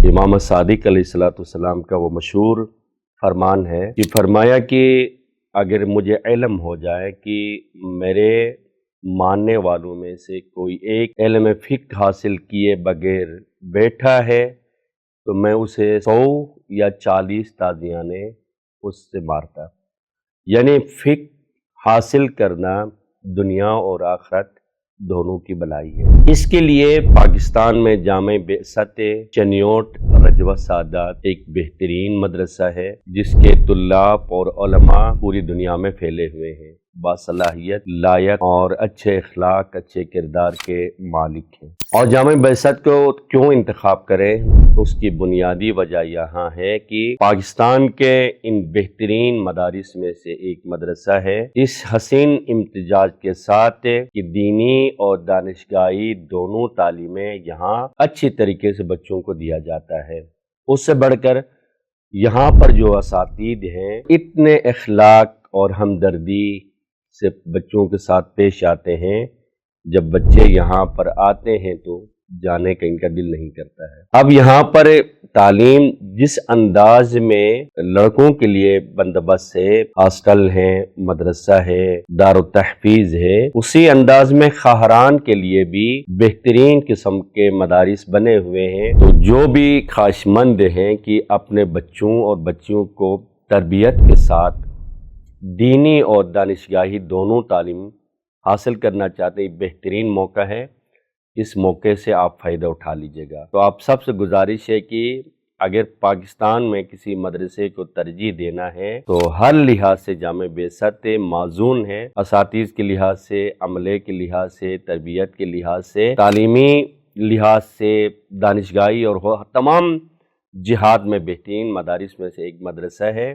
इमाम सादिक अलैहिस्सलाम का वो मशहूर फरमान है कि फरमाया कि अगर मुझे इल्म हो जाए कि मेरे मानने वालों में से कोई एक इल्म फ़िक़्ह हासिल किए बगैर बैठा है तो मैं उसे 100 या 40 ताज़ियाने उससे मारता। यानी फ़िक़्ह हासिल करना दुनिया और आखिरत दोनों की भलाई है। इसके लिए पाकिस्तान में जामे बेअसत चनियोट रजवा सादात एक बेहतरीन मदरसा है जिसके तुल्लाब और उलमा पूरी दुनिया में फैले हुए हैं, बासलाहियत, लायक और अच्छे अखलाक, अच्छे किरदार के मालिक हैं। और जामे बेअसत को क्यों इंतखाब करें, उसकी बुनियादी वजह यहाँ है कि पाकिस्तान के इन बेहतरीन मदारिस में से एक मदरसा है, इस हसीन इम्तिजाज के साथ कि दीनी और दानिशगाही दोनों तालीमें यहाँ अच्छी तरीके से बच्चों को दिया जाता है। उससे बढ़कर यहाँ पर जो असातीद हैं इतने अखलाक और हमदर्दी से बच्चों के साथ पेश आते हैं, जब बच्चे यहाँ पर आते हैं तो जाने का इनका दिल नहीं करता है। अब यहाँ पर तालीम जिस अंदाज में लड़कों के लिए बंदोबस्त है, हॉस्टल है, मदरसा है, दारुत तहफीज है, उसी अंदाज में खाहरान के लिए भी बेहतरीन किस्म के मदारिस बने हुए हैं। तो जो भी ख्वाहिशमंद हैं कि अपने बच्चों और बच्चियों को तरबियत के साथ दीनी और दानिशगाही दोनों तालीम हासिल करना चाहते हैं, बेहतरीन मौका है। इस मौके से आप फ़ायदा उठा लीजिएगा। तो आप सबसे गुजारिश है कि अगर पाकिस्तान में किसी मदरसे को तरजीह देना है तो हर लिहाज से जामे बेअसत माज़ून है, असातीज़ के लिहाज से, अमले के लिहाज से, तरबियत के लिहाज से, तालीमी लिहाज से, दानिशगाही और तमाम जिहाद में बेहतरीन मदारिस में से एक मदरसा है।